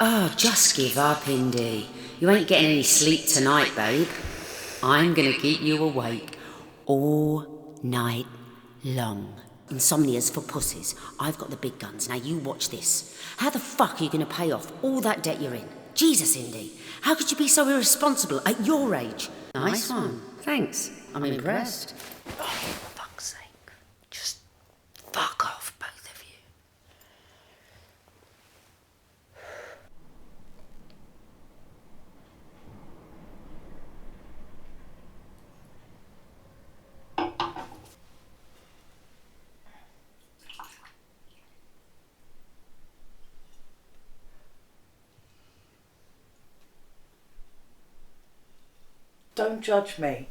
Oh, just give up, Indy. You ain't getting any sleep tonight, babe. I'm gonna keep you awake all night long. Insomnia's for pussies. I've got the big guns. Now you watch this. How the fuck are you gonna pay off all that debt you're in? Jesus, Indy. How could you be so irresponsible at your age? Nice one. Thanks. I'm impressed. Oh, for fuck's sake. Just fuck off, both of you. Don't judge me.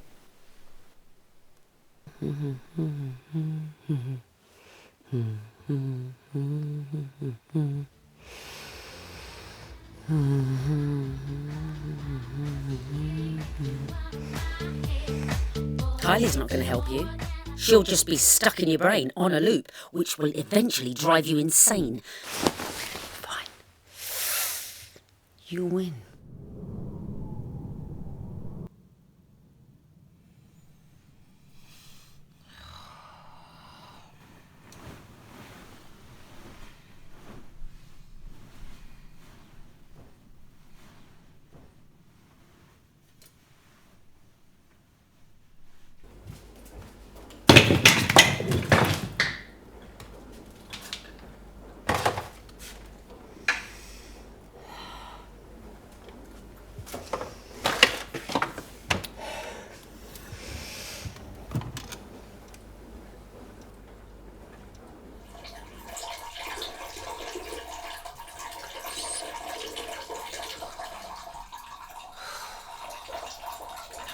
Kylie's not going to help you. She'll just be stuck in your brain on a loop, which will eventually drive you insane. Fine. You win.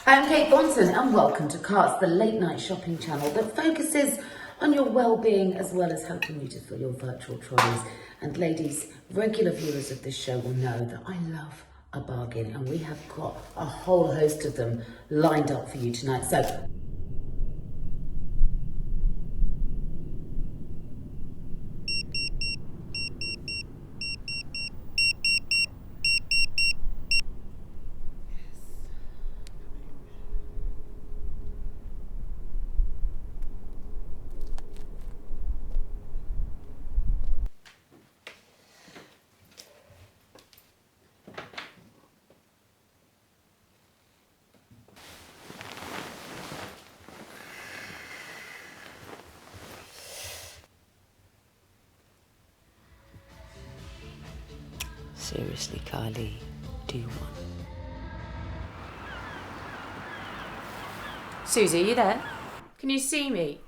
I'm Kate Bonson and welcome to Carts, the late night shopping channel that focuses on your well-being as well as helping you to fill your virtual trolleys. And ladies, regular viewers of this show will know that I love a bargain and we have got a whole host of them lined up for you tonight. So Seriously, Kylie, do you want? Susie, are you there? Can you see me?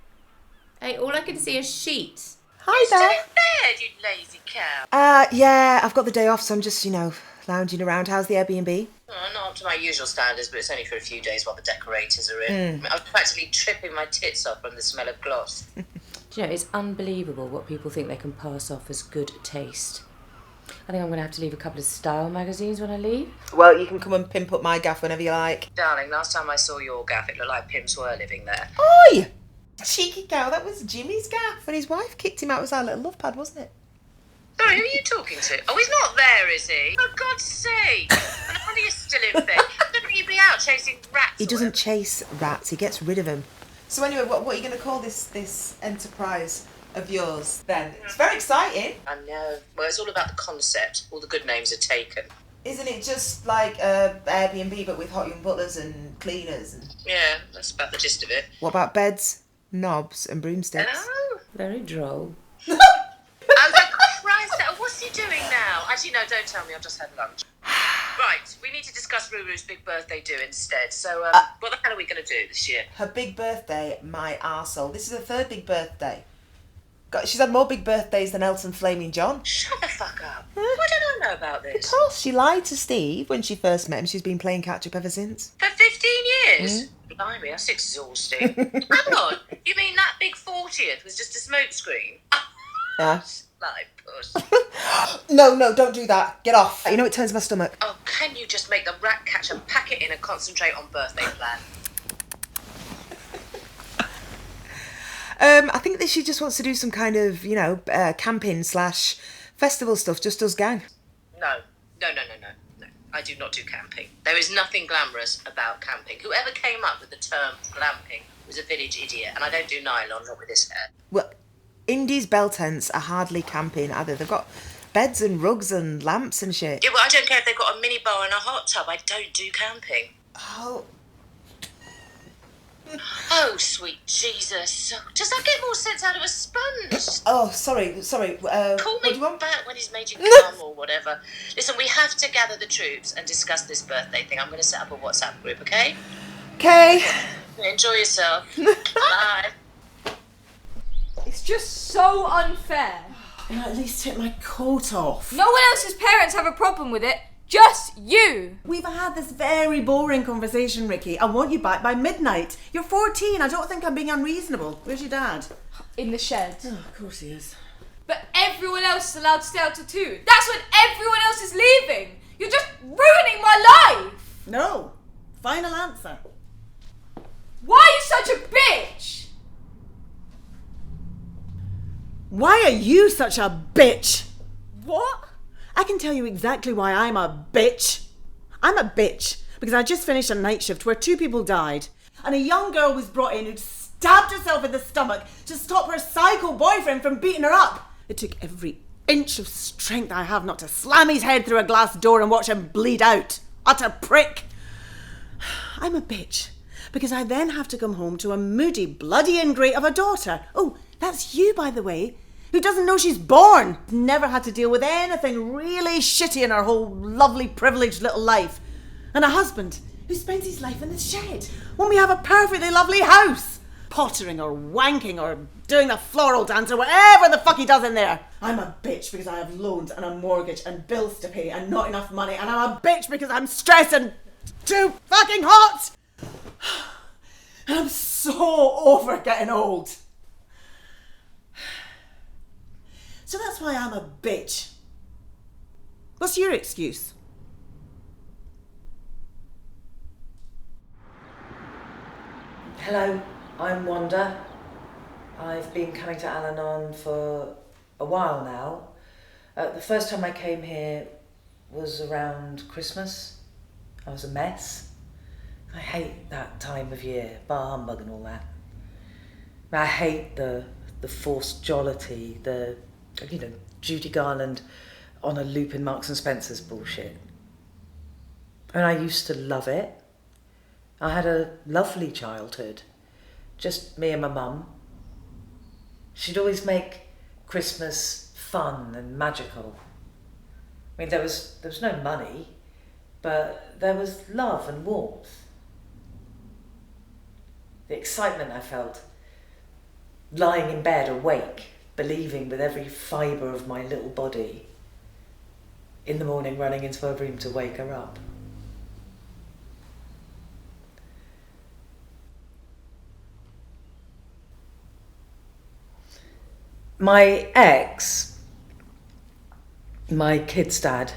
Hey, all I can see is sheets. Hi there. Still in bed, you lazy cow. Yeah, I've got the day off, so I'm just, lounging around. How's the Airbnb? Oh, not up to my usual standards, but it's only for a few days while the decorators are in. I was practically tripping my tits off from the smell of gloss. Do you know, it's unbelievable what people think they can pass off as good taste. I think I'm going to have to leave a couple of style magazines when I leave. Well, you can come and pimp up my gaff whenever you like. Darling, last time I saw your gaff, it looked like pimps were living there. Oi! Cheeky cow, that was Jimmy's gaff. And his wife kicked him out. It was our little love pad, wasn't it? Sorry, who are you talking to? Oh, he's not there, is he? For God's sake! And how are you still in bed? Shouldn't you be out chasing rats? He doesn't chase rats, he gets rid of them. So anyway, what are you going to call this enterprise of yours then? It's very exciting. I know. Well, it's all about the concept. All the good names are taken. Isn't it just like Airbnb but with hot young butlers and cleaners? And... Yeah, that's about the gist of it. What about beds, knobs and broomsticks? Oh. Very droll. Oh, for Christ's sake, what's he doing now? Actually, no, don't tell me, I've just had lunch. Right, we need to discuss Ruru's big birthday do instead. So, what the hell are we going to do this year? Her big birthday, my arsehole. This is her third big birthday. God, she's had more big birthdays than Elton Flaming John. Shut the fuck up. Why don't I know about this? Because she lied to Steve when she first met him. She's been playing catch-up ever since. For 15 years? Blimey, that's exhausting. Hang on, you mean that big 40th was just a smokescreen? Yeah. Like puss. No, don't do that. Get off. You know it turns my stomach. Oh, can you just make the rat catcher pack it in and concentrate on birthday plan? I think that she just wants to do some kind of, camping / festival stuff, just us gang. No, No. I do not do camping. There is nothing glamorous about camping. Whoever came up with the term glamping was a village idiot, and I don't do nylon, not with this hair. Well, Indy's bell tents are hardly camping either. They've got beds and rugs and lamps and shit. Yeah, well, I don't care if they've got a mini bar and a hot tub. I don't do camping. Oh, Oh, sweet Jesus. Does that get more sense out of a sponge? oh, sorry. Call what me do you want? back when he's made you come or whatever. Listen, we have to gather the troops and discuss this birthday thing. I'm going to set up a WhatsApp group, okay? Okay. Enjoy yourself. Bye. It's just so unfair. Can I at least take my coat off? No one else's parents have a problem with it. Just you. We've had this very boring conversation, Ricky. I want you back by midnight. You're 14. I don't think I'm being unreasonable. Where's your dad? In the shed. Oh, of course he is. But everyone else is allowed to stay out till 2. That's when everyone else is leaving. You're just ruining my life. No. Final answer. Why are you such a bitch? Why are you such a bitch? What? I can tell you exactly why I'm a bitch. I'm a bitch because I just finished a night shift where 2 people died and a young girl was brought in who'd stabbed herself in the stomach to stop her psycho boyfriend from beating her up. It took every inch of strength I have not to slam his head through a glass door and watch him bleed out. Utter prick. I'm a bitch because I then have to come home to a moody, bloody ingrate of a daughter. Oh, that's you, by the way, who doesn't know she's born. Never had to deal with anything really shitty in her whole lovely, privileged little life. And a husband who spends his life in the shed when we have a perfectly lovely house. Pottering or wanking or doing the floral dance or whatever the fuck he does in there. I'm a bitch because I have loans and a mortgage and bills to pay and not enough money. And I'm a bitch because I'm stressed and too fucking hot. And I'm so over getting old. So that's why I'm a bitch. What's your excuse? Hello, I'm Wanda. I've been coming to Al-Anon for a while now. The first time I came here was around Christmas. I was a mess. I hate that time of year, bar humbug and all that. I hate the forced jollity, the Judy Garland on a loop in Marks and Spencer's bullshit. And I used to love it. I had a lovely childhood, just me and my mum. She'd always make Christmas fun and magical. I mean, there was no money, but there was love and warmth. The excitement I felt, lying in bed awake, believing with every fibre of my little body, in the morning running into her room to wake her up. My ex, my kid's dad,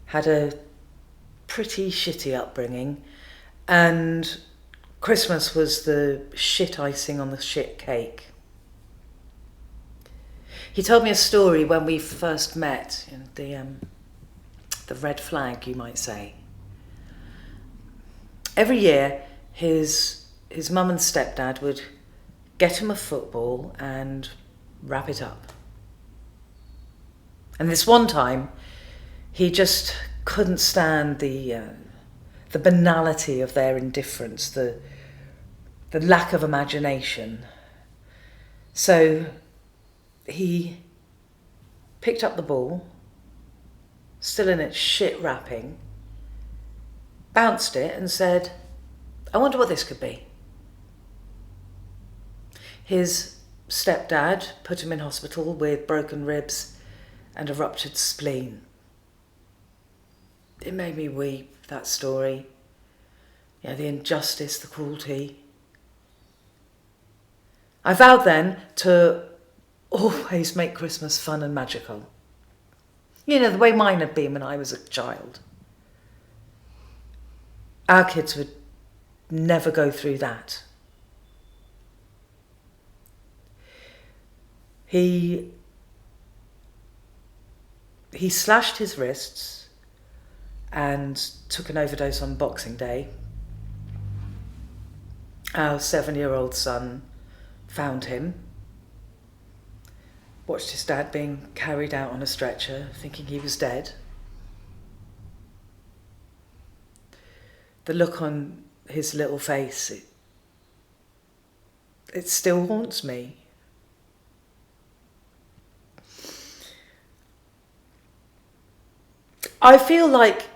had a pretty shitty upbringing, and Christmas was the shit icing on the shit cake. He told me a story when we first met, the red flag, you might say. Every year, his mum and stepdad would get him a football and wrap it up. And this one time, he just couldn't stand the banality of their indifference, the lack of imagination. So he picked up the ball, still in its shit wrapping, bounced it and said, "I wonder what this could be." His stepdad put him in hospital with broken ribs and a ruptured spleen. It made me weep, that story. The injustice, the cruelty. I vowed then to always make Christmas fun and magical. The way mine had been when I was a child. Our kids would never go through that. He slashed his wrists and took an overdose on Boxing Day. Our 7-year-old son found him, watched his dad being carried out on a stretcher, thinking he was dead. The look on his little face, it still haunts me. I feel like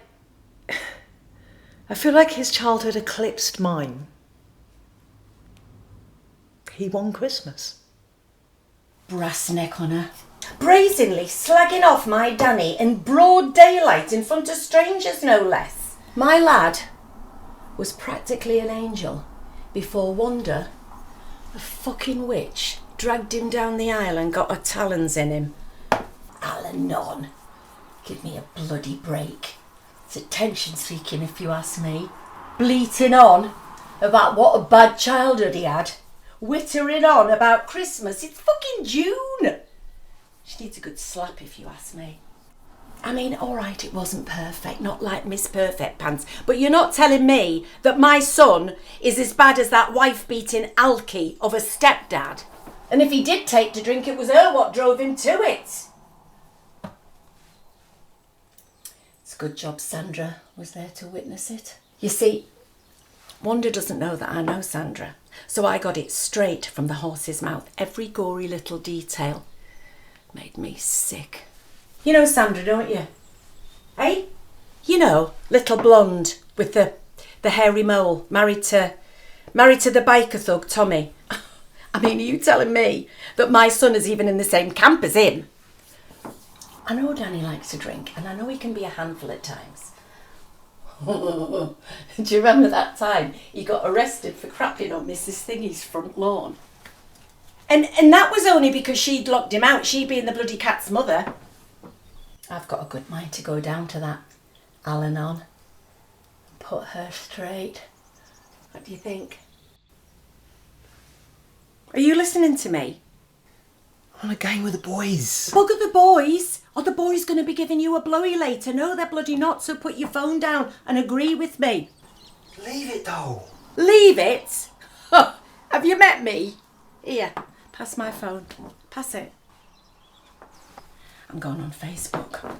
his childhood eclipsed mine. He won Christmas. Brass neck on her. Brazenly slagging off my Danny in broad daylight in front of strangers, no less. My lad was practically an angel before Wanda, a fucking witch, dragged him down the aisle and got her talons in him. Al-Anon. Give me a bloody break. It's attention-seeking if you ask me. Bleating on about what a bad childhood he had. Wittering on about Christmas. It's fucking June. She needs a good slap if you ask me. I mean, alright, it wasn't perfect, not like Miss Perfect Pants, but you're not telling me that my son is as bad as that wife-beating alky of a stepdad. And if he did take to drink, it was her what drove him to it. It's a good job Sandra was there to witness it. You see, Wanda doesn't know that I know Sandra, so I got it straight from the horse's mouth. Every gory little detail made me sick. You know Sandra, don't you? Eh? You know, little blonde with the hairy mole, married to the biker thug Tommy. I mean, are you telling me that my son is even in the same camp as him? I know Danny likes to drink, and I know he can be a handful at times. Do you remember that time he got arrested for crapping on Mrs. Thingy's front lawn? And that was only because she'd locked him out, she being the bloody cat's mother. I've got a good mind to go down to that Al-Anon and put her straight. What do you think? Are you listening to me? I'm on a game with the boys. Bugger the boys. Are the boys going to be giving you a blowy later? No, they're bloody not, so put your phone down and agree with me. Leave it though. Leave it? Have you met me? Here, pass my phone. Pass it. I'm going on Facebook.